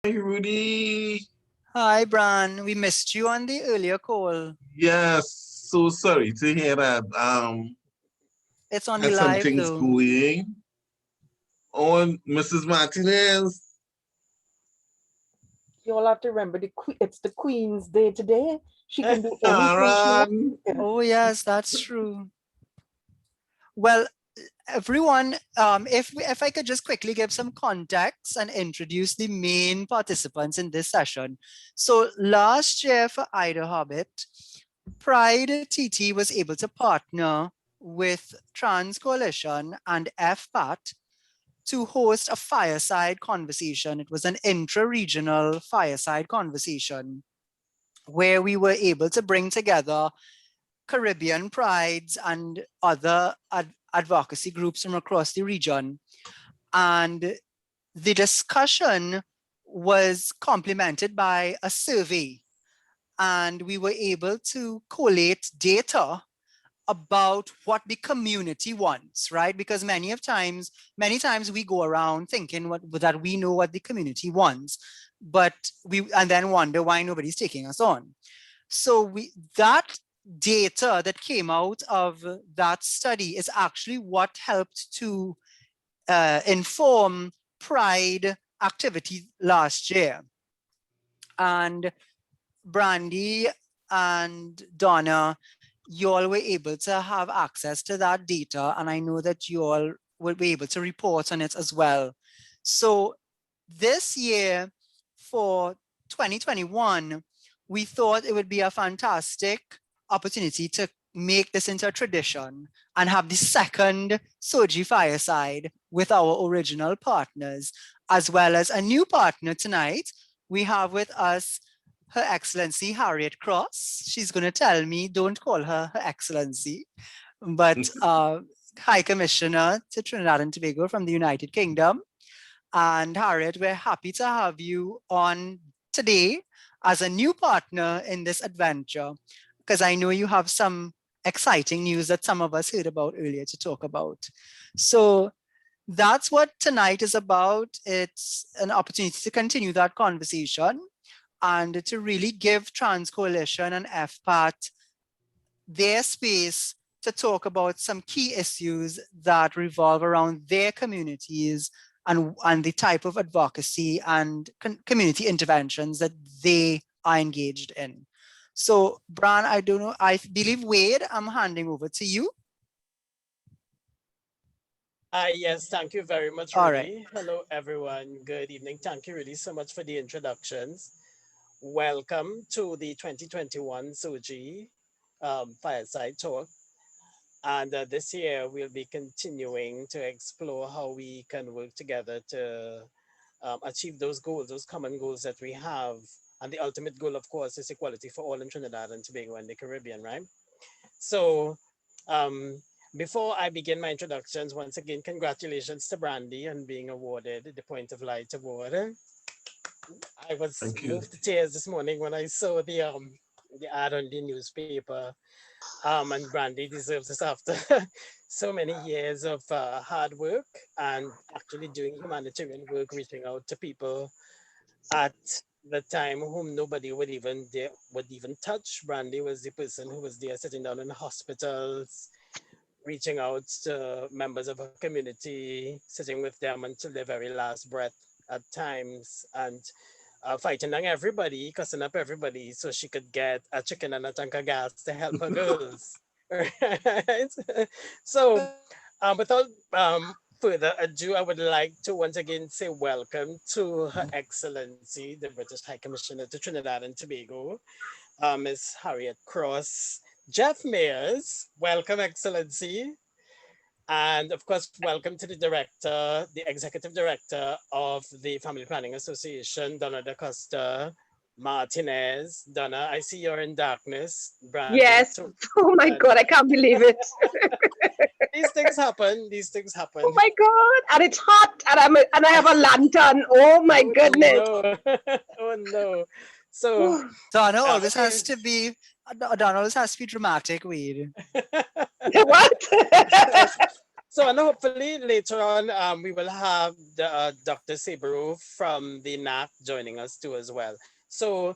Hi, Rudy. Hi, Bran. We missed you on the earlier call. Yes, so sorry to hear that. It's on the Had some live things though. going on, Mrs. Martinez. You all have to remember it's the Queen's Day today. She can do anything she Aaron. wants. Oh, yes, that's true. Well, everyone, if I could just quickly give some context and introduce the main participants in this session. So last year for IDAHOBIT, PrideTT was able to partner with Trans Coalition and FPAT to host a fireside conversation. It was an intra-regional fireside conversation where we were able to bring together Caribbean prides and other advocacy groups from across the region. And the discussion was complemented by a survey. And we were able to collate data about what the community wants, right? Because many times we go around thinking that we know what the community wants, but and then wonder why nobody's taking us on. So that data that came out of that study is actually what helped to inform Pride activity last year. And Brandy and Donna, you all were able to have access to that data, and I know that you all will be able to report on it as well. So this year for 2021, we thought it would be a fantastic opportunity to make this into a tradition and have the second Soji Fireside with our original partners, as well as a new partner tonight. We have with us Her Excellency Harriet Cross. She's going to tell me, don't call her Her Excellency, but High Commissioner to Trinidad and Tobago from the United Kingdom. And Harriet, we're happy to have you on today as a new partner in this adventure, because I know you have some exciting news that some of us heard about earlier to talk about. So that's what tonight is about. It's an opportunity to continue that conversation and to really give Trans Coalition and FPAT their space to talk about some key issues that revolve around their communities and the type of advocacy and community interventions that they are engaged in. So, Bran, I don't know, I believe Wade, I'm handing over to you. Yes, thank you very much, All Rudy. right. Hello, everyone. Good evening. Thank you, Rudy, so much for the introductions. Welcome to the 2021 Soji Fireside Talk. And this year, we'll be continuing to explore how we can work together to achieve those goals, those common goals that we have. And the ultimate goal, of course, is equality for all in Trinidad and Tobago and the Caribbean, right? So, um, before I begin my introductions, once again, congratulations to Brandy on being awarded the Point of Light Award. I was Thank you. moved to tears this morning when I saw the ad on the newspaper. And Brandy deserves this after so many years of hard work and actually doing humanitarian work, reaching out to people at the time whom nobody would even touch. Brandy was the person who was there sitting down in hospitals, reaching out to members of her community, sitting with them until their very last breath at times, and fighting on everybody, cussing up everybody so she could get a chicken and a tank of gas to help her girls. Right? So, without further ado, I would like to once again say welcome to Her Excellency, the British High Commissioner to Trinidad and Tobago, Ms. Harriet Cross. Jeff Mayers, welcome, Excellency. And of course, welcome to the director, the executive director of the Family Planning Association, Donna Da Costa Martinez. Donna, I see you're in darkness. Brandy, Yes. Oh my God, I can't believe it. these things happen. These things happen. Oh my God. And it's hot and I have a lantern. Oh my goodness. No. Oh no. So Donna uh, always has to be, Donna always has to be dramatic, Wade. What? So, and hopefully later on, we will have Dr. Sabro from the NAC joining us too as well. So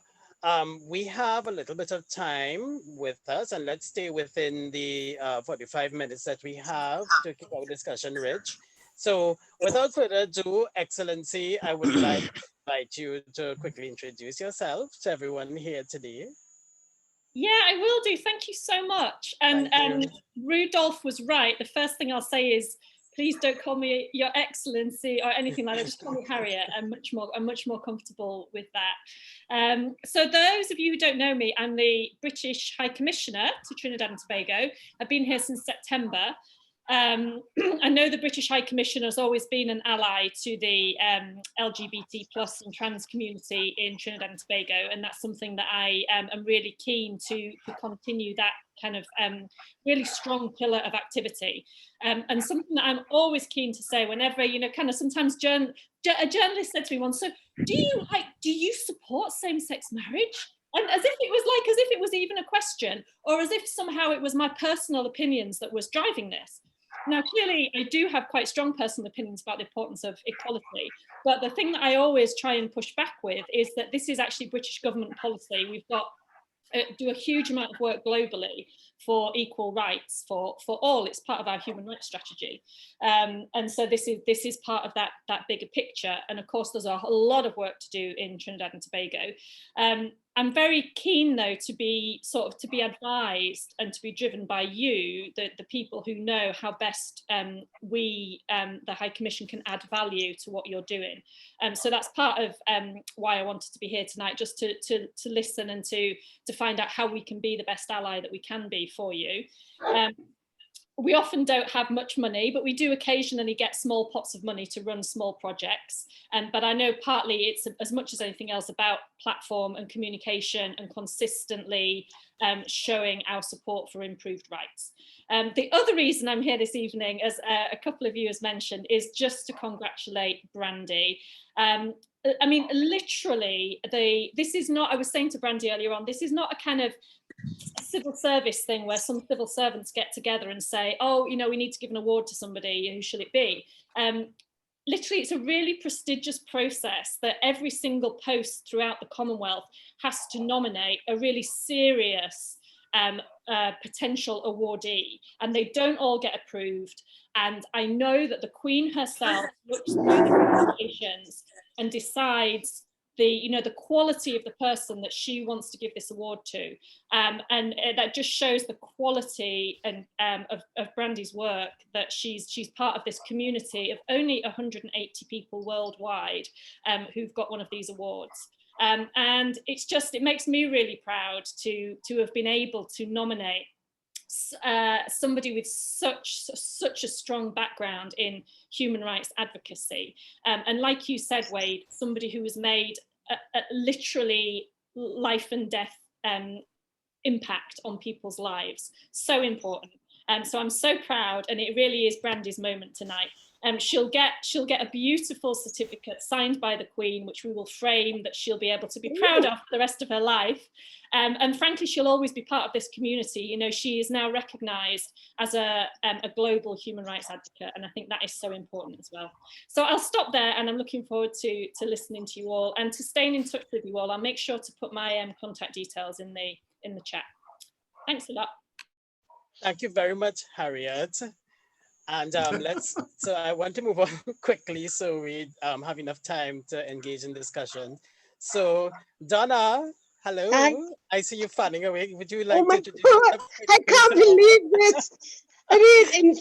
we have a little bit of time with us, and let's stay within the 45 minutes that we have to keep our discussion rich. So without further ado, Excellency, I would like to invite you to quickly introduce yourself to everyone here today. Yeah, I will do. Thank you so much. And Rudolph was right. The first thing I'll say is, please don't call me Your Excellency or anything like that. Just call me Harriet. I'm much more comfortable with that. So those of you who don't know me, I'm the British High Commissioner to Trinidad and Tobago. I've been here since September. I know the British High Commissioner has always been an ally to the LGBT plus and trans community in Trinidad and Tobago, and that's something that I am really keen to continue, that kind of really strong pillar of activity. And something that I'm always keen to say whenever, kind of sometimes a journalist said to me once, so do you support same-sex marriage? And as if it was even a question, or as if somehow it was my personal opinions that was driving this. Now, clearly, I do have quite strong personal opinions about the importance of equality, but the thing that I always try and push back with is that this is actually British government policy. We've got do a huge amount of work globally for equal rights for all. It's part of our human rights strategy, and so this is part of that bigger picture. And of course, there's a lot of work to do in Trinidad and Tobago. I'm very keen, though, to be advised and to be driven by you, the people who know how best we, the High Commission, can add value to what you're doing. So that's part of why I wanted to be here tonight, just to listen and to find out how we can be the best ally that we can be for you. We often don't have much money, but we do occasionally get small pots of money to run small projects. But I know partly it's, as much as anything else, about platform and communication and consistently showing our support for improved rights. The other reason I'm here this evening, as a couple of you has mentioned, is just to congratulate Brandy. I mean, literally, this is not, I was saying to Brandy earlier on, this is not a kind of civil service thing where some civil servants get together and say, oh, we need to give an award to somebody, who should it be? Literally, it's a really prestigious process that every single post throughout the Commonwealth has to nominate a really serious potential awardee, and they don't all get approved. And I know that the Queen herself looks through the applications and decides the quality of the person that she wants to give this award to, and that just shows the quality and of Brandy's work, that she's part of this community of only 180 people worldwide who've got one of these awards. And it makes me really proud to have been able to nominate somebody with such a strong background in human rights advocacy, and like you said, Wade, somebody who has made a literally life and death impact on people's lives. So important. So I'm so proud, and it really is Brandy's moment tonight. She'll get a beautiful certificate signed by the Queen, which we will frame, that she'll be able to be proud of for the rest of her life. And frankly, she'll always be part of this community. She is now recognised as a global human rights advocate, and I think that is so important as well. So I'll stop there, and I'm looking forward to listening to you all and to staying in touch with you all. I'll make sure to put my contact details in the chat. Thanks a lot. Thank you very much, Harriet. And so I want to move on quickly so we have enough time to engage in discussion. So Donna, hello. Hi. I see you fanning away. Would you like to introduce yourself? I can't believe this. I mean,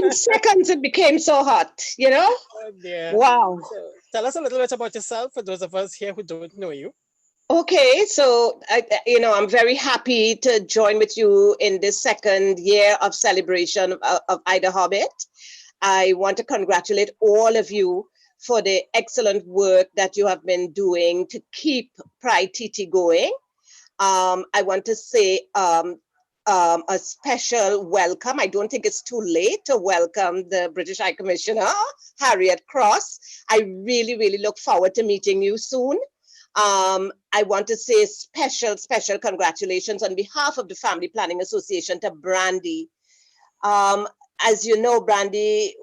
in seconds it became so hot, Oh, dear. Wow. So tell us a little bit about yourself for those of us here who don't know you. Okay, so I'm very happy to join with you in this second year of celebration of IDAHOBIT. I want to congratulate all of you for the excellent work that you have been doing to keep PrideTT going. I want to say a special welcome. I don't think it's too late to welcome the British High Commissioner, Harriet Cross. I really, really look forward to meeting you soon. I want to say special congratulations on behalf of the Family Planning Association to Brandy. as you know, Brandy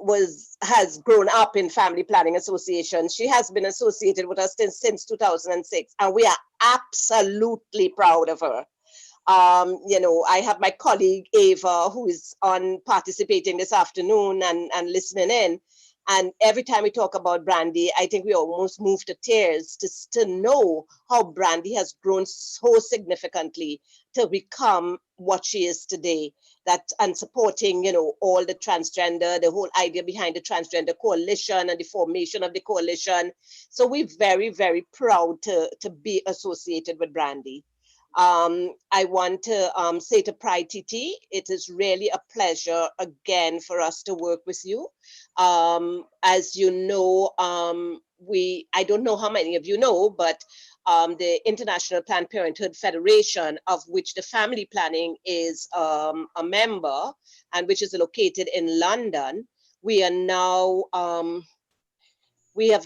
has grown up in Family Planning Association. She has been associated with us since 2006, and we are absolutely proud of her. You know, I have my colleague Ava, who is on participating this afternoon and listening in. And every time we talk about Brandy, I think we almost move to tears to know how Brandy has grown so significantly to become what she is today. And supporting, you know, all the transgender, the whole idea behind the transgender coalition and the formation of the coalition. So we're very, very proud to be associated with Brandy. I want to say to PrideTT, it is really a pleasure again for us to work with you. As you know, I don't know how many of you know, but the International Planned Parenthood Federation, of which the family planning is a member and which is located in London, we have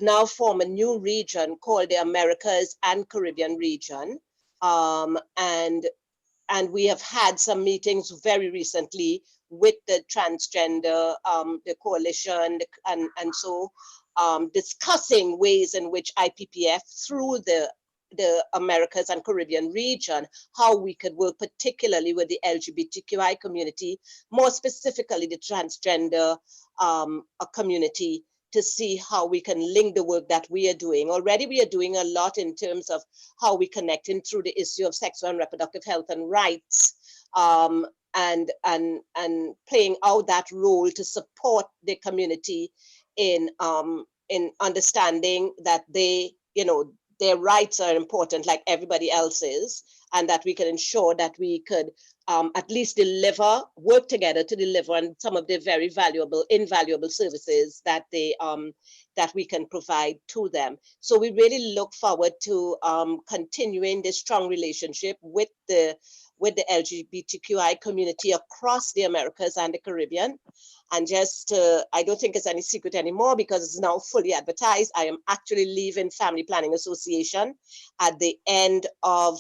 now formed a new region called the Americas and Caribbean region. And we have had some meetings very recently with the transgender, the coalition, and so discussing ways in which IPPF through the Americas and Caribbean region, how we could work particularly with the LGBTQI community, more specifically the transgender community, to see how we can link the work that we are doing. Already we are doing a lot in terms of how we connecting through the issue of sexual and reproductive health and rights, and playing out that role to support the community in understanding that they, you know, their rights are important like everybody else's, and that we can ensure that we could at least work together to deliver on some of the very invaluable services that that we can provide to them. So we really look forward to continuing this strong relationship with the LGBTQI community across the Americas and the Caribbean. And just, I don't think it's any secret anymore because it's now fully advertised. I am actually leaving Family Planning Association at the end of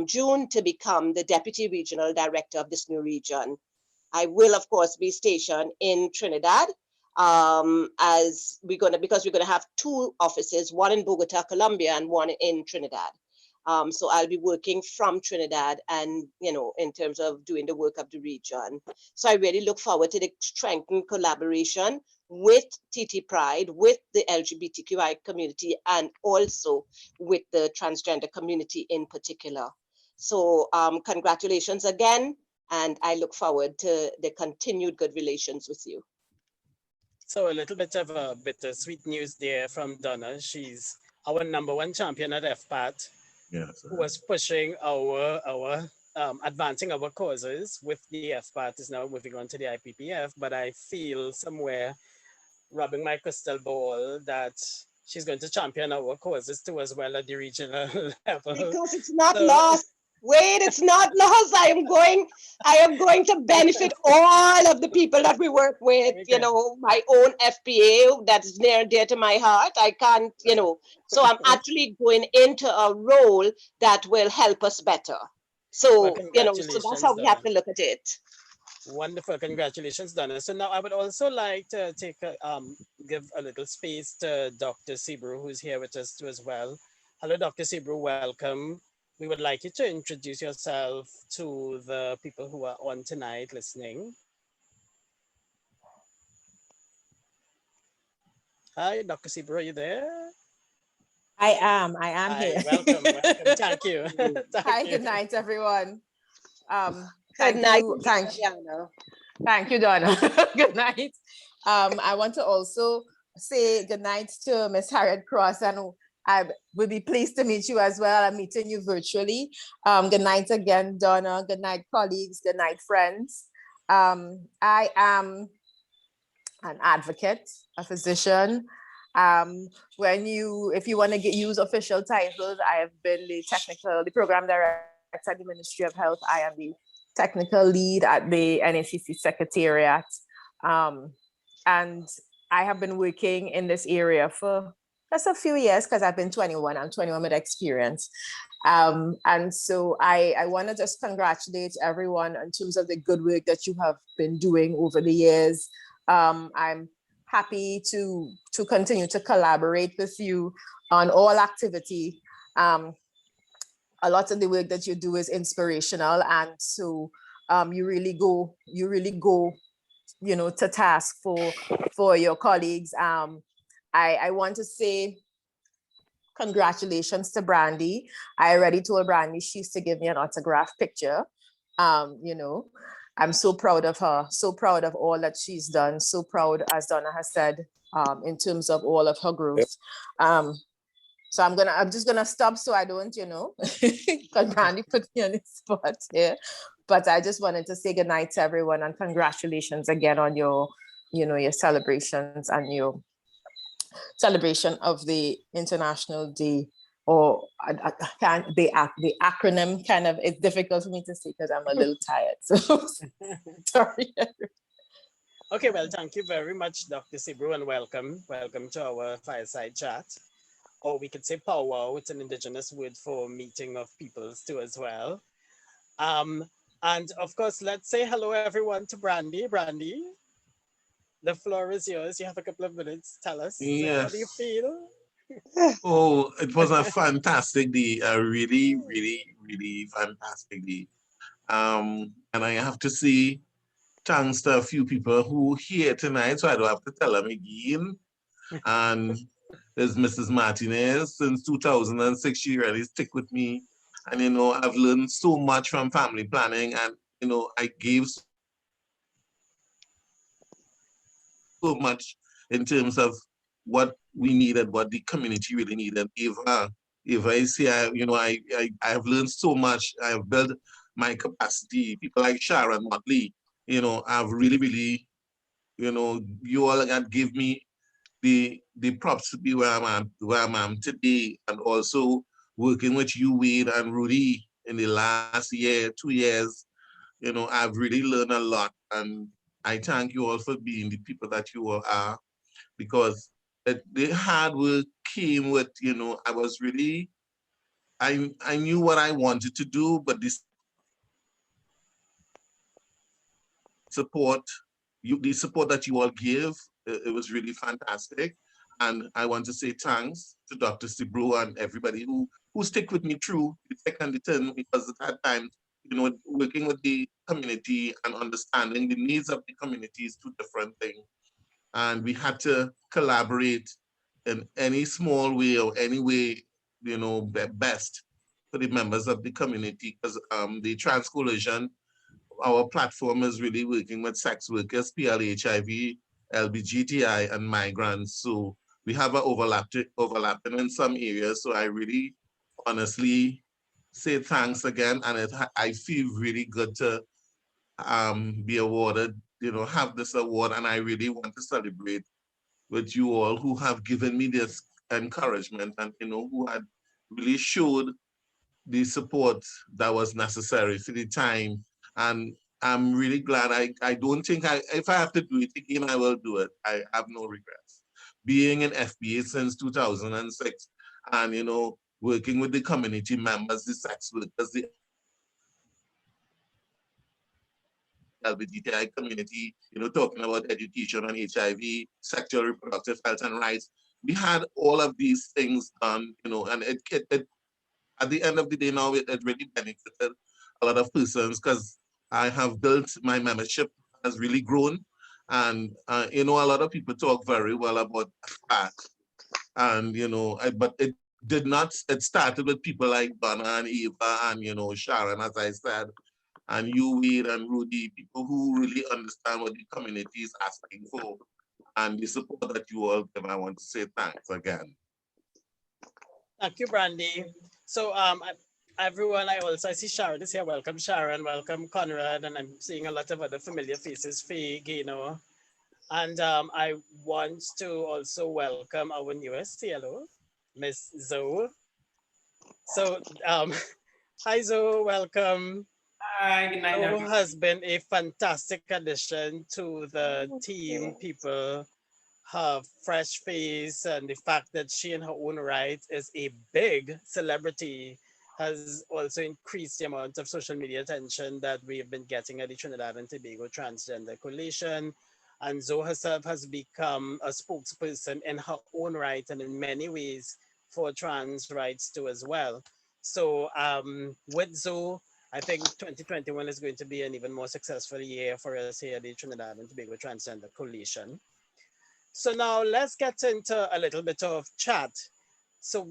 June to become the Deputy Regional Director of this new region. I will, of course, be stationed in Trinidad because we're going to have two offices, one in Bogota, Colombia, and one in Trinidad. So I'll be working from Trinidad and, you know, in terms of doing the work of the region. So I really look forward to the strengthened collaboration with TT Pride, with the LGBTQI community, and also with the transgender community in particular. So congratulations again, and I look forward to the continued good relations with you. So a little bit of a bittersweet news there from Donna. She's our #1 champion at FPAT. Yes. Who was pushing our advancing our causes with the FPAT is now moving on to the IPPF, but I feel somewhere rubbing my crystal ball that she's going to champion our causes too as well at the regional level. Because it's not lost. Wait, it's not lost. I am going to benefit all of the people that we work with, you know, my own FPA that's near and dear to my heart. I can't, you know, so I'm actually going into a role that will help us better. So, you know, so that's how we have to look at it. Wonderful, congratulations, Donna. So now I would also like to give a little space to Dr. Sebrew, who's here with us too as well. Hello, Dr. Sebrew, welcome. We would like you to introduce yourself to the people who are on tonight listening. Hi, Dr. Sebrew, are you there? I am here. Welcome. Thank you. Hi, good night, everyone. Good night. Thank you, Donna. Good night. I want to also say good night to Miss Harriet Cross, and I will be pleased to meet you as well. I'm meeting you virtually. Good night again, Donna. Good night, colleagues. Good night, friends. I am an advocate, a physician. If you want to use official titles, I have been the program director at the Ministry of Health. I am the technical lead at the NACC Secretariat. And I have been working in this area for just a few years, because I've been 21. I'm 21 with experience. And so I want to just congratulate everyone in terms of the good work that you have been doing over the years. I'm happy to continue to collaborate with you on all activity. A lot of the work that you do is inspirational, and so you really go, you know, to task for your colleagues. I want to say congratulations to Brandy. I already told Brandy she used to give me an autograph picture. You know, I'm so proud of her, so proud of all that she's done, so proud, as Donna has said, in terms of all of her growth. So I'm just gonna stop so I don't, you know, because Brandy put me on the spot here. But I just wanted to say good night to everyone and congratulations again on your, you know, your celebrations and your celebration of the International Day, or I can't, the acronym kind of, it's difficult for me to say because I'm a little tired. So sorry. Okay, well, thank you very much, Dr. Sibru, and welcome. Welcome to our fireside chat. Or we could say powwow, it's an indigenous word for meeting of peoples too as well. And of course, let's say hello everyone to Brandy. Brandy, the floor is yours. You have a couple of minutes. Tell us, how do you Yes. feel? Oh, it was a fantastic day, a really, really, really fantastic day. And I have to say, thanks to a few people who here tonight, so I don't have to tell them again. And there's Mrs. Martinez. Since 2006, she really stick with me. And, you know, I've learned so much from family planning, and, you know, I gave so much in terms of what we needed, what the community really needed. Eva is here, you know, I have learned so much. I have built my capacity. People like Sharon Motley, you know, I've really, really, you know, you all can give me the props to be where I'm at today, and also working with you, Wade and Rudy, in the last year, 2 years. You know, I've really learned a lot, and I thank you all for being the people that you all are, because the hard work came with, you know, I was really, I knew what I wanted to do, but the support that you all give, it was really fantastic. And I want to say thanks to Dr. Sibru and everybody who stick with me through the second term, because at that time, you know, working with the community and understanding the needs of the community is two different things. And we had to collaborate in any small way or any way, you know, best for the members of the community, because the Trans Coalition, our platform is really working with sex workers, PLHIV, LBGTI, and migrants. So we have an overlapping in some areas. So I really honestly say thanks again. And I feel really good to be awarded, you know, have this award. And I really want to celebrate with you all who have given me this encouragement, and, you know, who had really showed the support that was necessary for the time. And I'm really glad. I don't think if I have to do it again, I will do it. I have no regrets. Being in FBA since 2006, and, you know, working with the community members, the sex workers, the LGBTI community, you know, talking about education on HIV, sexual reproductive health and rights. We had all of these things done, you know, and it at the end of the day now, it really benefited a lot of persons, because I have built, my membership has really grown. And, you know, a lot of people talk very well about that. And, you know, but it did not, it started with people like Donna and Eva and, you know, Sharon, as I said, and you, Wade and Rudy, people who really understand what the community is asking for, and the support that you all give. I want to say thanks again. Thank you, Brandy. So everyone, I see Sharon is here. Welcome, Sharon. Welcome, Conrad. And I'm seeing a lot of other familiar faces, Fig, you know. And I want to also welcome our newest CLO, Miss Zoe. So hi Zoe, welcome. Hi, good night, Zoe everyone. has been a fantastic addition to the team, people her fresh face and the fact that she in her own right is a big celebrity has also increased the amount of social media attention that we have been getting at the Trinidad and Tobago Transgender Coalition. And Zoe herself has become a spokesperson in her own right and in many ways for trans rights too as well. So with Zoe, I think 2021 is going to be an even more successful year for us here at the Trinidad and Tobago Transgender Coalition. So now let's get into a little bit of chat. So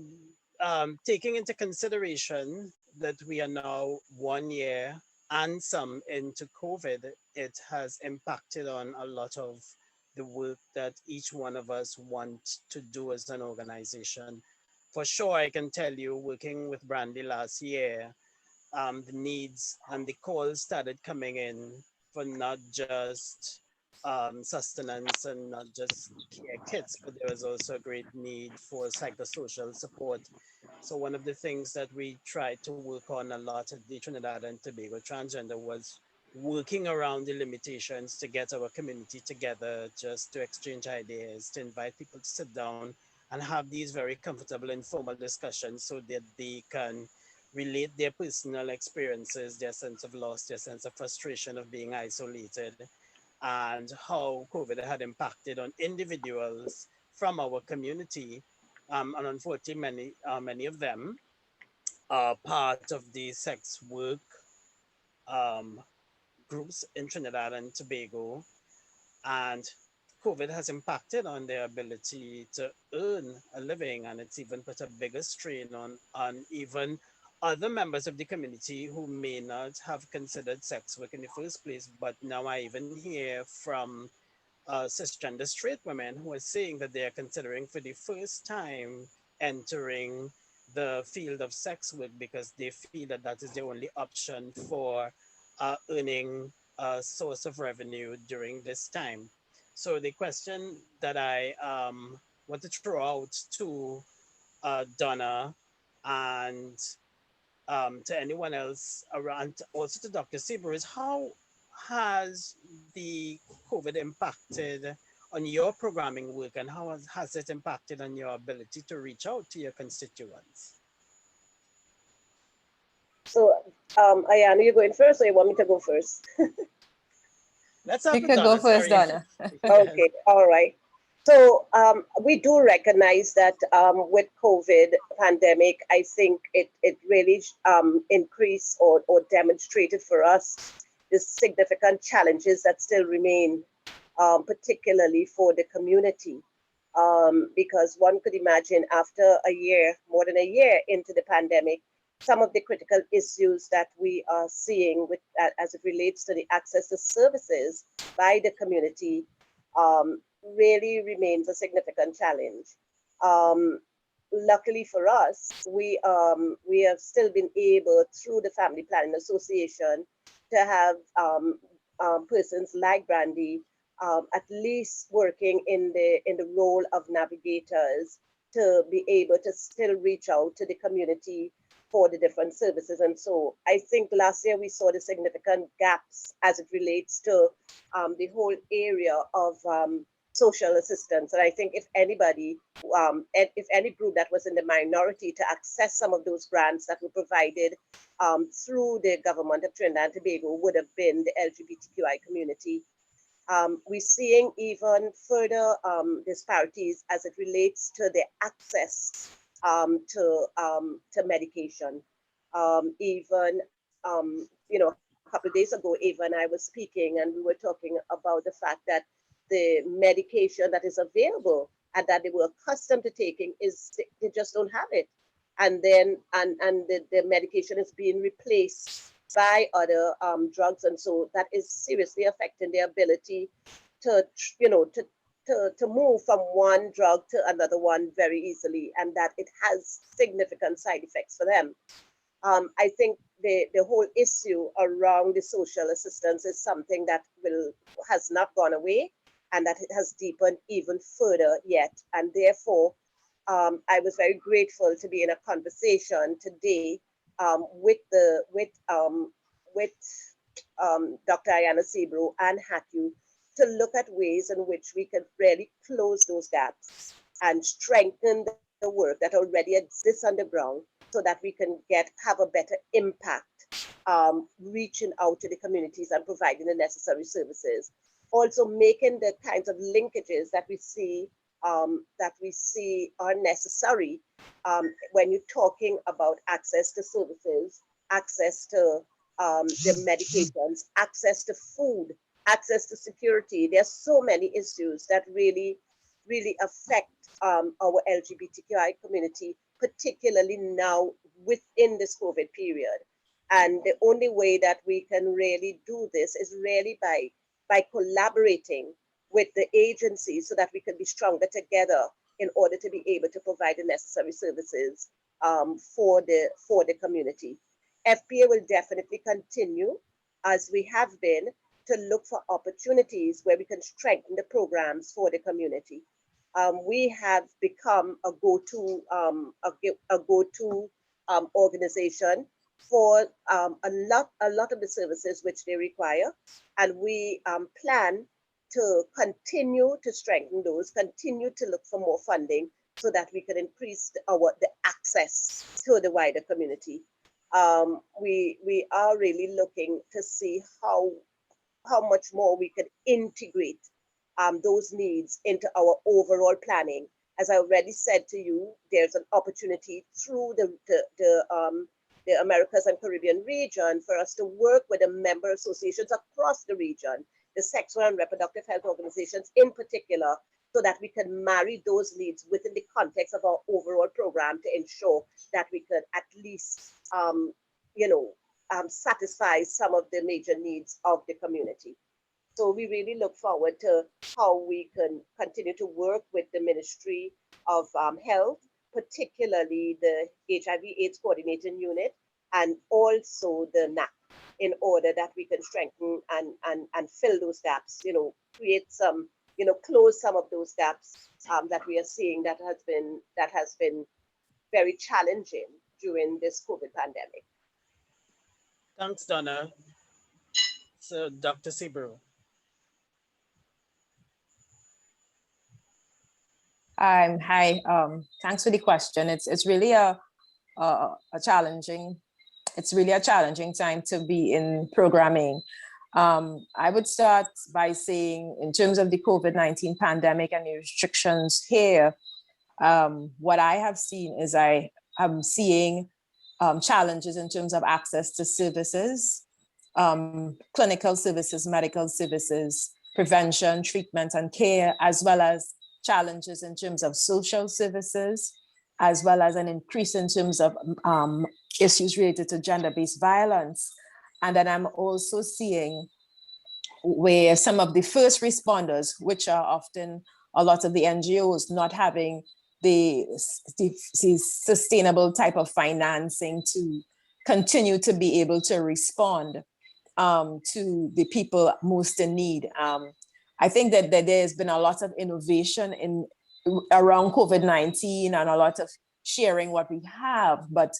taking into consideration that we are now 1 year and some into COVID, it has impacted on a lot of the work that each one of us want to do as an organization. For sure, I can tell you, working with Brandy last year, the needs and the calls started coming in for not just sustenance and not just care kits, but there was also a great need for psychosocial support. So one of the things that we tried to work on a lot at the Trinidad and Tobago Transgender was working around the limitations to get our community together, just to exchange ideas, to invite people to sit down and have these very comfortable, informal discussions so that they can relate their personal experiences, their sense of loss, their sense of frustration of being isolated, and how COVID had impacted on individuals from our community. And unfortunately, many of them are part of the sex work um, groups in Trinidad and Tobago. And COVID has impacted on their ability to earn a living, and it's even put a bigger strain on even other members of the community who may not have considered sex work in the first place. But now I even hear from cisgender straight women who are saying that they are considering for the first time entering the field of sex work because they feel that that is the only option for earning a source of revenue during this time. So the question that I want to throw out to Donna and to anyone else around, also to Dr. Sieber, is how has the COVID impacted on your programming work, and how has it impacted on your ability to reach out to your constituents? So, Ayana, you going first, or you want me to go first? Let's You have could go Donna. first, Sorry. Donna. Okay, all right. So we do recognize that with COVID pandemic, I think it really increased or demonstrated for us the significant challenges that still remain, particularly for the community. Because one could imagine after a year, more than a year into the pandemic, some of the critical issues that we are seeing with as it relates to the access to services by the community really remains a significant challenge. Luckily for us, we have still been able through the Family Planning Association to have persons like Brandy at least working in the role of navigators to be able to still reach out to the community for the different services. And so I think last year we saw the significant gaps as it relates to the whole area of social assistance. And I think if anybody, if any group that was in the minority to access some of those grants that were provided through the government of Trinidad and Tobago would have been the LGBTQI community. We're seeing even further disparities as it relates to the access to medication. Even, a couple of days ago, even I was speaking and we were talking about the fact that the medication that is available and that they were accustomed to taking they just don't have it. And then, and the medication is being replaced by other drugs. And so that is seriously affecting their ability to, to move from one drug to another one very easily, and that it has significant side effects for them. I think the whole issue around the social assistance is something that has not gone away, and that it has deepened even further yet. And therefore, I was very grateful to be in a conversation today with Dr. Ayana Sebro and Haku to look at ways in which we can really close those gaps and strengthen the work that already exists on the ground so that we can have a better impact, reaching out to the communities and providing the necessary services. Also making the kinds of linkages that we see are necessary when you're talking about access to services, access to the medications, access to food, access to security. There's so many issues that really affect our LGBTQI community, particularly now within this COVID period. And the only way that we can really do this is really by collaborating with the agencies so that we can be stronger together in order to be able to provide the necessary services for the community. FPA will definitely continue, as we have been, to look for opportunities where we can strengthen the programs for the community. We have become a go-to organization for a lot of the services which they require, and we plan to continue to strengthen those, continue to look for more funding so that we can increase the access to the wider community. We are really looking to see how much more we can integrate those needs into our overall planning. As I already said to you, there's an opportunity through the Americas and Caribbean region for us to work with the member associations across the region, the sexual and reproductive health organizations in particular, so that we can marry those needs within the context of our overall program to ensure that we could at least, satisfy some of the major needs of the community. So we really look forward to how we can continue to work with the Ministry of Health, particularly the HIV/AIDS Coordinating Unit, and also the NAC, in order that we can strengthen and fill those gaps, create some, close some of those gaps that we are seeing that has been very challenging during this COVID pandemic. Thanks, Donna. So, Dr. Sibru. Hi. Thanks for the question. It's really a challenging. It's really a challenging time to be in programming. I would start by saying, in terms of the COVID-19 pandemic and the restrictions here, what I have seen is I am seeing challenges in terms of access to services, clinical services, medical services, prevention, treatment, and care, as well as challenges in terms of social services, as well as an increase in terms of issues related to gender-based violence. And then I'm also seeing where some of the first responders, which are often a lot of the NGOs, not having the sustainable type of financing to continue to be able to respond to the people most in need. I think that there's been a lot of innovation around COVID-19 and a lot of sharing what we have. But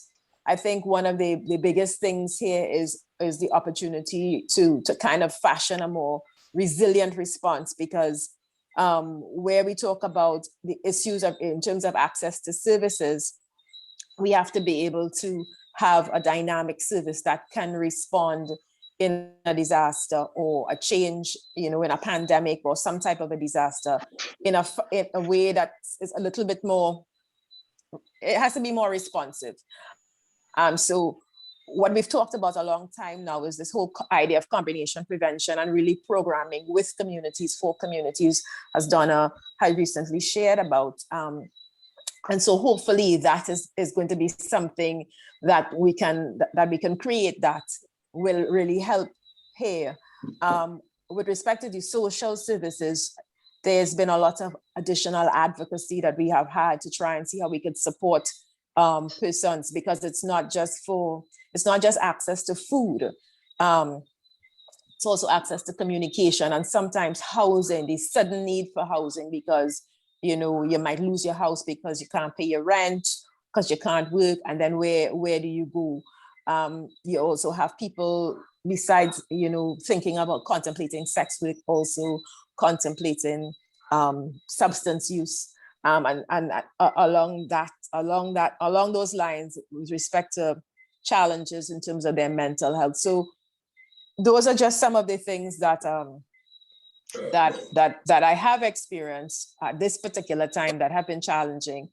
I think one of the biggest things here is the opportunity to kind of fashion a more resilient response, because where we talk about the issues in terms of access to services, we have to be able to have a dynamic service that can respond in a disaster or a change, in a pandemic or some type of a disaster in a way that is a little bit more, it has to be more responsive. So what we've talked about a long time now is this whole idea of combination prevention and really programming with communities, for communities, as Donna had recently shared about. And so hopefully that is going to be something that we can create that will really help here. With respect to the social services, there's been a lot of additional advocacy that we have had to try and see how we could support persons, because it's not just access to food. It's also access to communication and sometimes housing, the sudden need for housing, because you might lose your house because you can't pay your rent, because you can't work, and then where do you go? You also have people, besides thinking about contemplating sex work, also contemplating substance use. And along those lines, with respect to challenges in terms of their mental health. So those are just some of the things that that I have experienced at this particular time that have been challenging.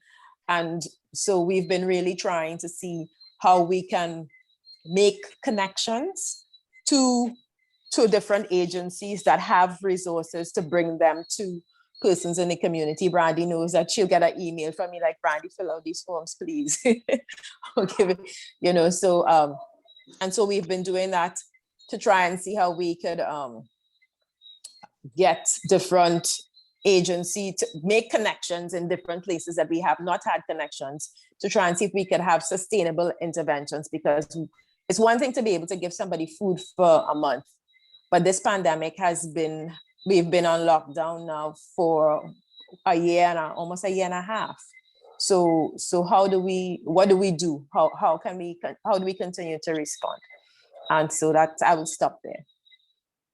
And so we've been really trying to see how we can make connections to different agencies that have resources to bring them to persons in the community. Brandy knows that she'll get an email from me like, Brandy, fill out these forms, please. Okay, you know, so and so we've been doing that to try and see how we could get different agency to make connections in different places that we have not had connections, to try and see if we could have sustainable interventions, because it's one thing to be able to give somebody food for a month, but this pandemic we've been on lockdown now for a year and almost a year and a half. So what do we do? How do we continue to respond? And so that I will stop there.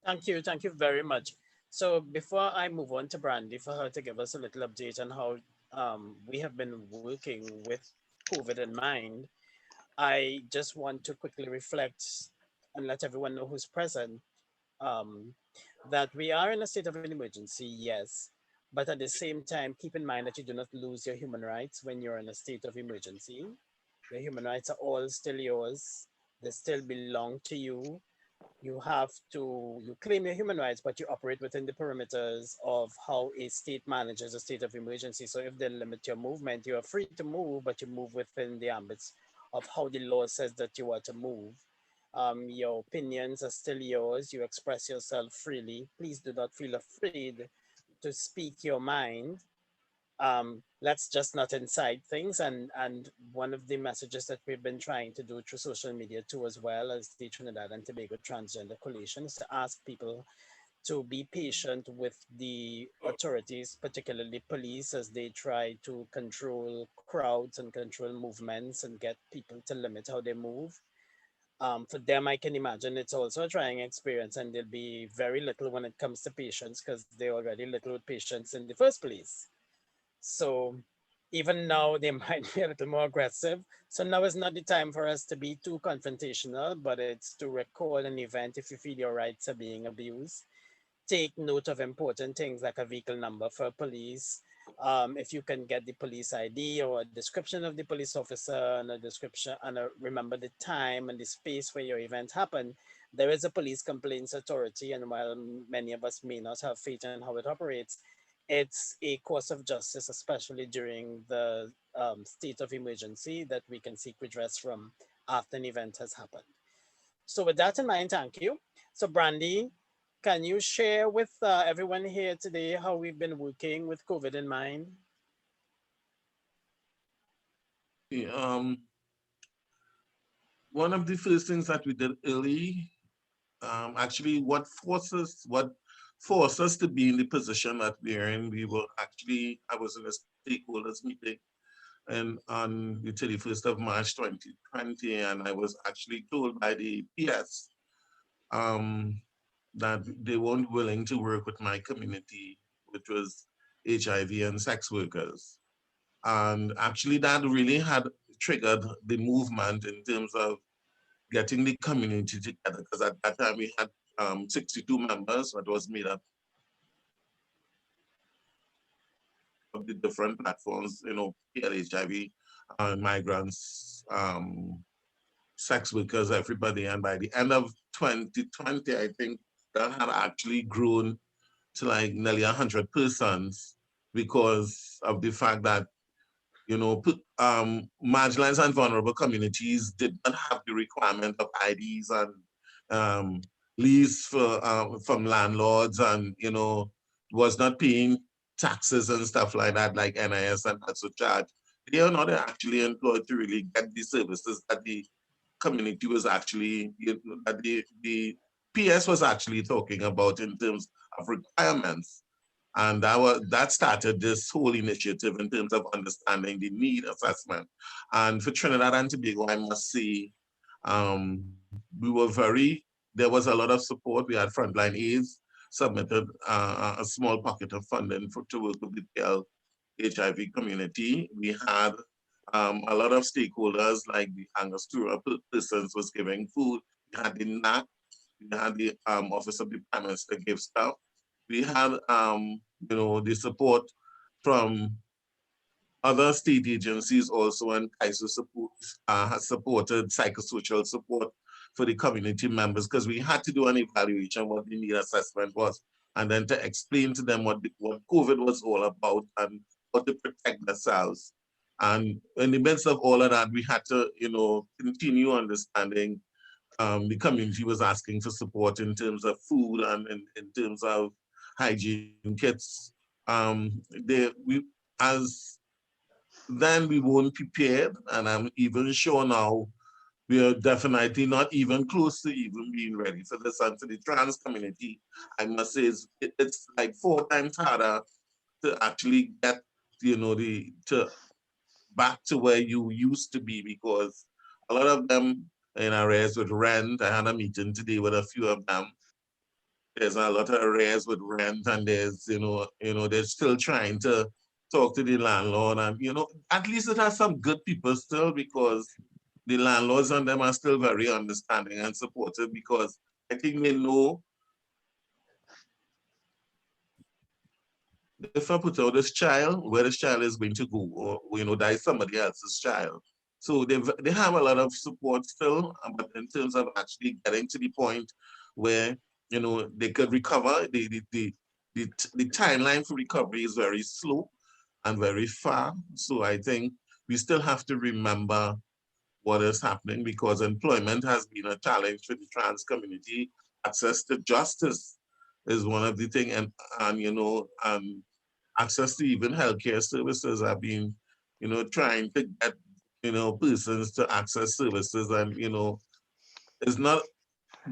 Thank you very much. So before I move on to Brandy, for her to give us a little update on how we have been working with COVID in mind, I just want to quickly reflect and let everyone know who's present that we are in a state of an emergency, yes, but at the same time, keep in mind that you do not lose your human rights when you're in a state of emergency. Your human rights are all still yours. They still belong to you. You claim your human rights, but you operate within the perimeters of how a state manages a state of emergency. So if they limit your movement, you are free to move, but you move within the ambits of how the law says that you are to move. Your opinions are still yours. You express yourself freely. Please do not feel afraid to speak your mind. Let's just not incite things. And one of the messages that we've been trying to do through social media too, as well as the Trinidad and Tobago Transgender Coalition, is to ask people to be patient with the authorities, particularly police, as they try to control crowds and control movements and get people to limit how they move. For them, I can imagine it's also a trying experience, and there'll be very little when it comes to patience, because they're already little with patience in the first place. So even now, they might be a little more aggressive. So now is not the time for us to be too confrontational, but it's to record an event if you feel your rights are being abused. Take note of important things like a vehicle number for police. If you can get the police ID or a description of the police officer and a description and remember the time and the space where your event happened. There is a police complaints authority, and while many of us may not have faith in how it operates, it's a course of justice, especially during the state of emergency, that we can seek redress from after an event has happened. So with that in mind, thank you. So Brandy, can you share with everyone here today how we've been working with COVID in mind? One of the first things that we did early, actually what forced us to be in the position that we're in, I was in a stakeholders meeting and on the 31st of March 2020, and I was actually told by the PS that they weren't willing to work with my community, which was HIV and sex workers. And actually that really had triggered the movement in terms of getting the community together, because at that time we had 62 members that was made up of the different platforms, you know, PLHIV, migrants, sex workers, everybody. And by the end of 2020, I think that had actually grown to like nearly 100 persons, because of the fact that, you know, marginalized and vulnerable communities did not have the requirement of IDs and leaves from landlords, and, you know, was not paying taxes and stuff like that, like NIS and that's a charge. They are not actually employed to really get the services that the community was actually, you know, that the PS was actually talking about in terms of requirements. And that started this whole initiative in terms of understanding the need assessment. And for Trinidad and Tobago, I must say, there was a lot of support. We had frontline aides. submitted a small pocket of funding to work with the HIV community. We had a lot of stakeholders like the Angostura persons was giving food. We had the NAC, we had the Office of the Prime Minister give stuff. We had, the support from other state agencies also, and ISO support has supported psychosocial support for the community members, because we had to do an evaluation what the need assessment was, and then to explain to them what COVID was all about and how to protect themselves. And in the midst of all of that, we had to, continue understanding the community was asking for support in terms of food and in terms of hygiene kits. As then we weren't prepared, and I'm even sure now we are definitely not even close to even being ready for this. And for the trans community, I must say it's like 4 times harder to actually get, back to where you used to be, because a lot of them in arrears with rent. I had a meeting today with a few of them. There's a lot of arrears with rent, and there's, they're still trying to talk to the landlord, and, at least it has some good people still, because the landlords and them are still very understanding and supportive, because I think they know if I put out this child, where this child is going to go, or, that is somebody else's child. So they have a lot of support still, but in terms of actually getting to the point where, they could recover, the timeline for recovery is very slow and very far. So I think we still have to remember what is happening, because employment has been a challenge for the trans community. Access to justice is one of the things, and access to even healthcare services have been, trying to get, persons to access services, and, it's not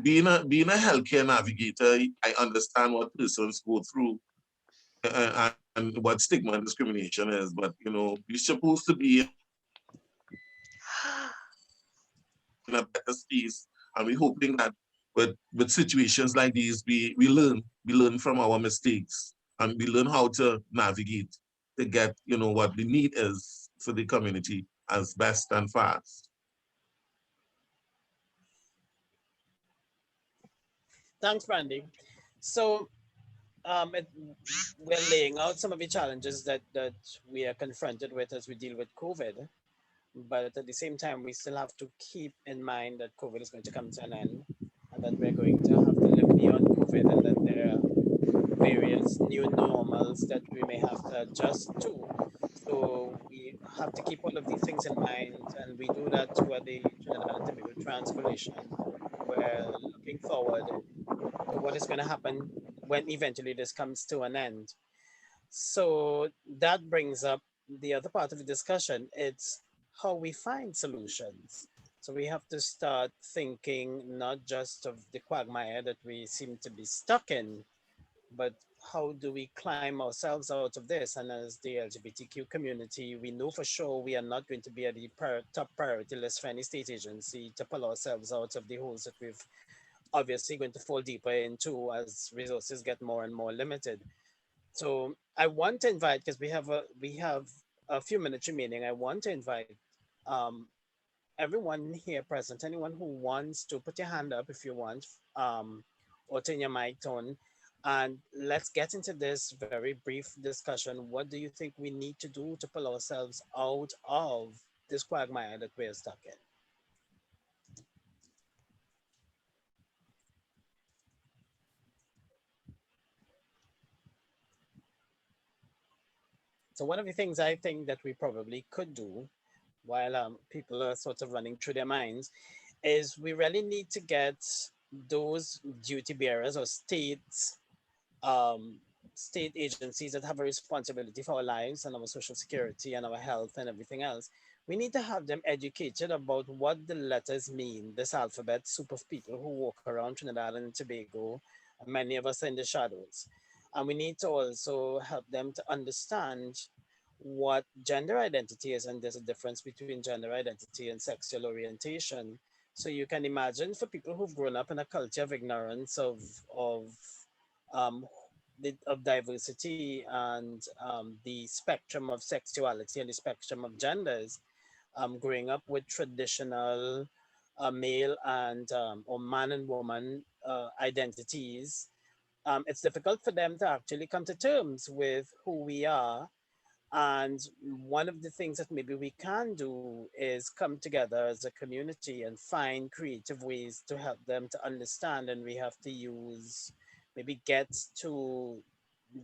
being a healthcare navigator. I understand what persons go through, and what stigma and discrimination is, but, we're supposed to be in a better space, and we're hoping that with situations like these, we learn from our mistakes, and we learn how to navigate to get, what the need is for the community as best and fast. Thanks, Brandy. So we're laying out some of the challenges that we are confronted with as we deal with COVID. But at the same time, we still have to keep in mind that COVID is going to come to an end, and that we're going to have to live beyond COVID, and that there are various new normals that we may have to adjust to. So we have to keep all of these things in mind, and we do that through the Trinidad and Tobago Trans Coalition. We're looking forward to what is going to happen when eventually this comes to an end. So that brings up the other part of the discussion. It's how we find solutions. So we have to start thinking not just of the quagmire that we seem to be stuck in, but how do we climb ourselves out of this? And as the LGBTQ community, we know for sure we are not going to be at the top priority list for any state agency to pull ourselves out of the holes that we've obviously going to fall deeper into as resources get more and more limited. So I want to invite, because we have a few minutes remaining, I want to invite everyone here present, anyone who wants to put your hand up if you want, or turn your mic on, and let's get into this very brief discussion. What do you think we need to do to pull ourselves out of this quagmire that we're stuck in? So one of the things I think that we probably could do while people are sort of running through their minds is we really need to get those duty bearers or state agencies that have a responsibility for our lives and our social security and our health and everything else. We need to have them educated about what the letters mean, this alphabet soup of people who walk around Trinidad and Tobago, and many of us are in the shadows. And we need to also help them to understand what gender identity is, and there's a difference between gender identity and sexual orientation. So you can imagine, for people who've grown up in a culture of ignorance of of diversity and the spectrum of sexuality and the spectrum of genders, growing up with traditional male and or man and woman identities, it's difficult for them to actually come to terms with who we are. And one of the things that maybe we can do is come together as a community and find creative ways to help them to understand. And we have to use, maybe get to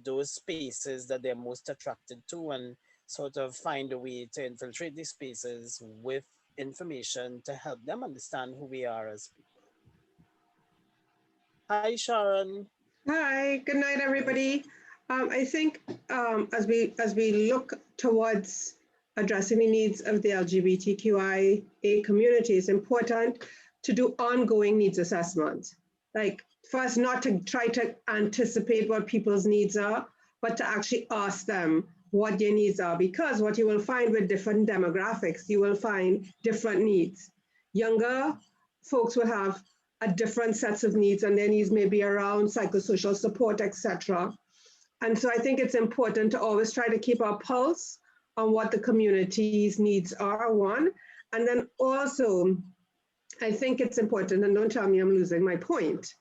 those spaces that they're most attracted to and sort of find a way to infiltrate these spaces with information to help them understand who we are as people. Hi, Sharon. Hi, good night, everybody. I think as we look towards addressing the needs of the LGBTQIA community, it's important to do ongoing needs assessments. Like, for us not to try to anticipate what people's needs are, but to actually ask them what their needs are, because what you will find with different demographics, you will find different needs. Younger folks will have a different sets of needs, and their needs may be around psychosocial support, etc. And so I think it's important to always try to keep our pulse on what the community's needs are, one. And then also, I think it's important, and don't tell me I'm losing my point.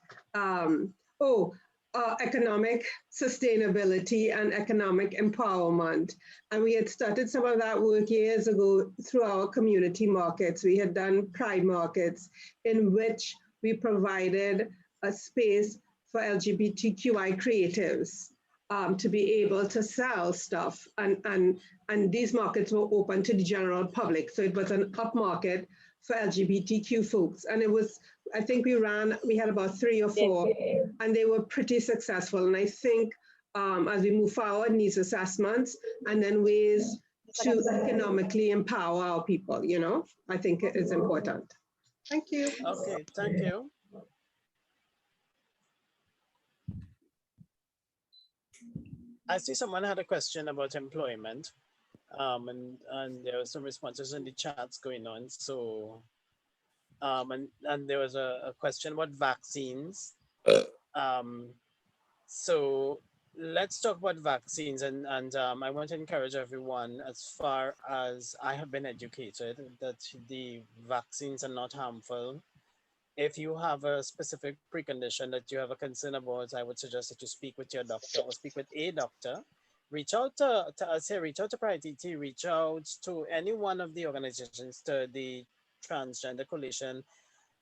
Economic sustainability and economic empowerment. And we had started some of that work years ago through our community markets. We had done pride markets in which we provided a space for LGBTQI creatives to be able to sell stuff. And these markets were open to the general public. So it was an upmarket for LGBTQ folks. And it was, I think we had about 3 or 4, and they were pretty successful. And I think as we move forward, needs assessments, and then ways to economically empower our people, you know, I think it is important. Thank you. Okay, thank you. I see someone had a question about employment, and there were some responses in the chats going on. So, and there was a question about vaccines. So let's talk about vaccines, and I want to encourage everyone, as far as I have been educated, that the vaccines are not harmful. If you have a specific precondition that you have a concern about, I would suggest that you speak with your doctor or speak with a doctor. Reach out to us here, reach out to PrideTT, reach out to any one of the organizations, to the Transgender Coalition.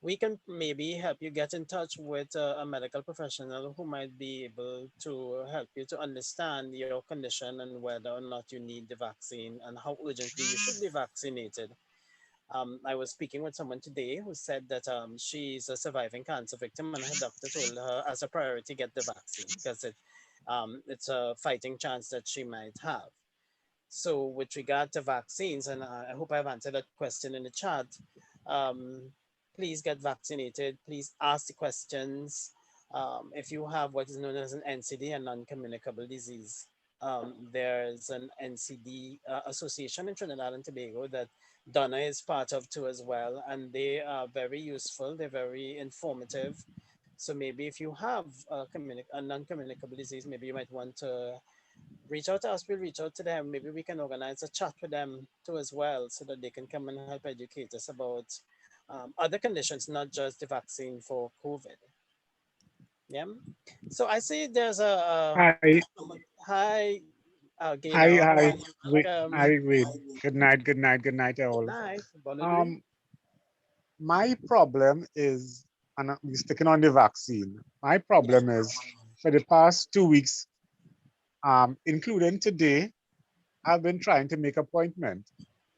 We can maybe help you get in touch with a medical professional who might be able to help you to understand your condition and whether or not you need the vaccine and how urgently you should be vaccinated. I was speaking with someone today who said that she's a surviving cancer victim, and her doctor told her as a priority get the vaccine because it's a fighting chance that she might have. So with regard to vaccines, and I hope I've answered that question in the chat, please get vaccinated. Please ask the questions. If you have what is known as an NCD, a non-communicable disease, there's an NCD association in Trinidad and Tobago that Donna is part of too as well, and they are very useful. They're very informative. So maybe if you have a non-communicable disease, maybe you might want to reach out to us. We'll reach out to them. Maybe we can organize a chat with them too as well, so that they can come and help educate us about other conditions, not just the vaccine for COVID. Yeah. So I see there's a Hi. Hi. Hi. Welcome. Hi, Reid. Good night, all. Night. My problem is, and I'm sticking on the vaccine. My problem is, for the past 2 weeks, including today, I've been trying to make appointment.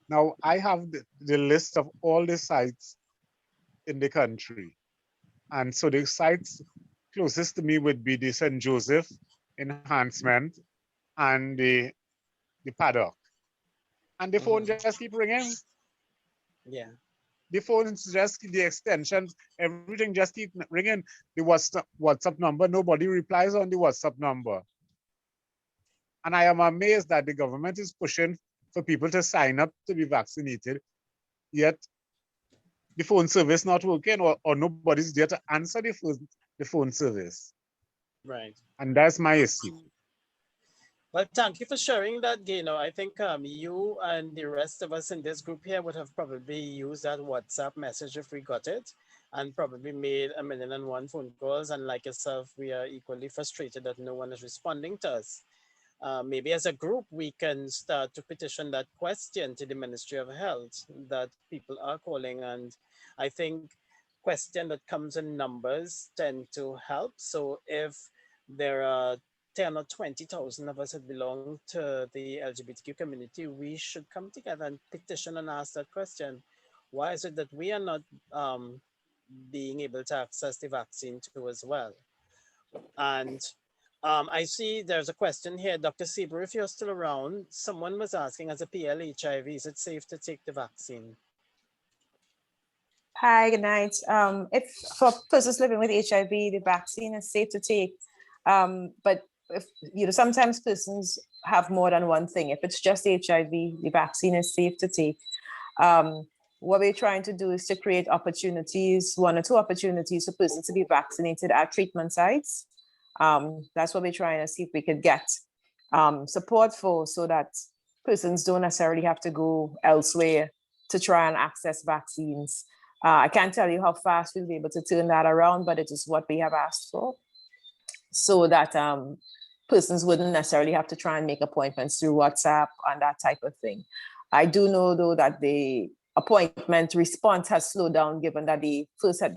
Now I have the list of all the sites in the country, and so the sites closest to me would be the St. Joseph Enhancement and the Paddock, and the phone just keep ringing. Yeah, the phones just, the extensions, everything just keep ringing. The WhatsApp number, nobody replies on the WhatsApp number. And I am amazed that the government is pushing for people to sign up to be vaccinated, yet the phone service not working, or nobody's there to answer the phone service. Right. And that's my issue. Well, thank you for sharing that, Gino. I think you and the rest of us in this group here would have probably used that WhatsApp message if we got it, and probably made 1,000,001 phone calls. And like yourself, we are equally frustrated that no one is responding to us. Maybe as a group, we can start to petition that question to the Ministry of Health that people are calling. And I think question that comes in numbers tend to help. So if there are 10 or 20,000 of us that belong to the LGBTQ community, we should come together and petition and ask that question. Why is it that we are not being able to access the vaccine too as well? And I see there's a question here, Dr. Sieber, if you're still around, someone was asking, as a PL-HIV, is it safe to take the vaccine? Hi, good night. If for persons living with HIV, the vaccine is safe to take. But if sometimes persons have more than one thing. If it's just HIV, the vaccine is safe to take. What we're trying to do is to create opportunities, 1 or 2 opportunities for persons to be vaccinated at treatment sites. That's what we're trying to see if we could get support for, so that persons don't necessarily have to go elsewhere to try and access vaccines. I can't tell you how fast we'll be able to turn that around, but it is what we have asked for, so that persons wouldn't necessarily have to try and make appointments through WhatsApp and that type of thing. I do know, though, that the appointment response has slowed down, given that the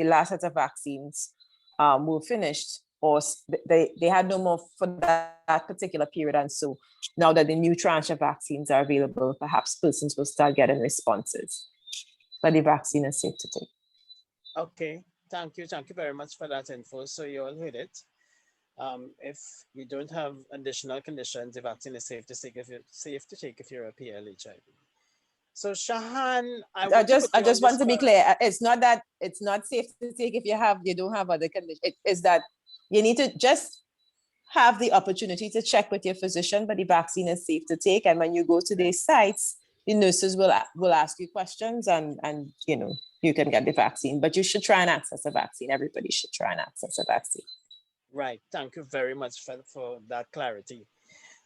last set of vaccines were finished, or they had no more for that particular period. And so now that the new tranche of vaccines are available, perhaps persons will start getting responses. But the vaccine is safe to take. Okay, thank you very much for that info. So you all heard it. If you don't have additional conditions, the vaccine is safe to take if you're a PL-HIV. So Shahan, I just want to be clear. It's not that it's not safe to take if you don't have other conditions. It is that you need to just have the opportunity to check with your physician, but the vaccine is safe to take. And when you go to these sites, the nurses will ask you questions, and you can get the vaccine. But you should try and access a vaccine. Everybody should try and access a vaccine. Right. Thank you very much for that clarity.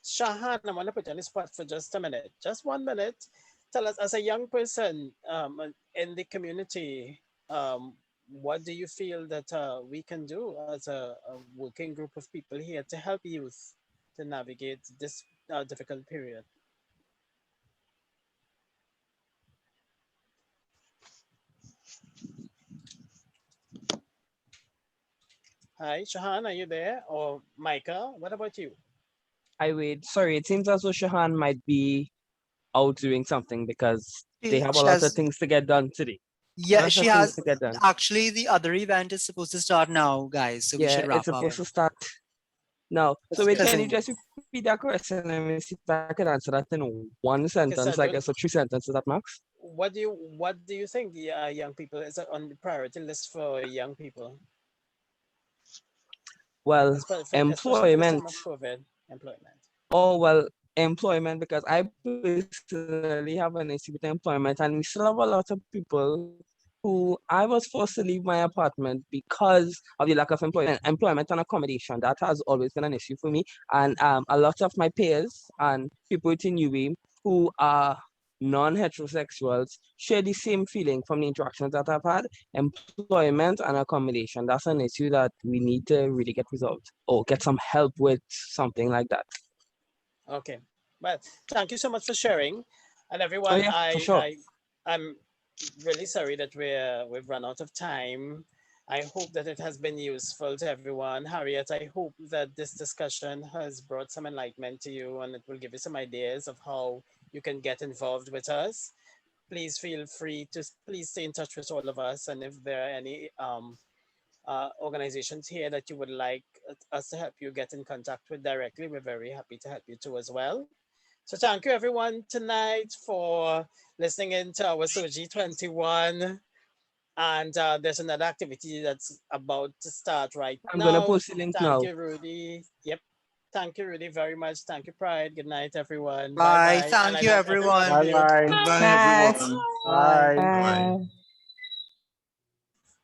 Shahan, I want to put you on the spot for just a minute. Just 1 minute. Tell us, as a young person in the community, what do you feel that we can do as a working group of people here to help youth to navigate this difficult period? Hi, Shahan, are you there? Or Micah, what about you? I wait. Sorry, it seems as though Shahan might be out doing something because they have a lot of things to get done today. Yeah, she has. Actually, the other event is supposed to start now, guys. So we should wrap up. It's supposed to start now. So wait, can you just repeat that question? Let me see if I can answer that in 1 sentence, I guess, or 3 sentences at max. What do you think the young people is on the priority list for young people? Well, employment. Employment. Oh, well, employment, because I personally have an issue with employment, and we still have a lot of people who I was forced to leave my apartment because of the lack of employment and accommodation. That has always been an issue for me. And a lot of my peers and people within UWI who are non-heterosexuals share the same feeling from the interactions that I've had. Employment and accommodation, that's an issue that we need to really get resolved or get some help with, something like that. Okay, well, thank you so much for sharing. And everyone, I'm really sorry that we've run out of time. I hope that it has been useful to everyone. Harriet, I hope that this discussion has brought some enlightenment to you, and it will give you some ideas of how you can get involved with us. Please feel free to stay in touch with all of us. And if there are any organizations here that you would like us to help you get in contact with directly, we're very happy to help you too as well. So thank you everyone tonight for listening in to our SOGI 21. And there's another activity that's about to start right now. I'm going to post the link now. Thank you, Rudy. Yep. Thank you, Rudy, very much. Thank you, Pride. Good night, everyone. Bye. Thank you, everyone. Bye. Bye, everyone. Bye. Bye.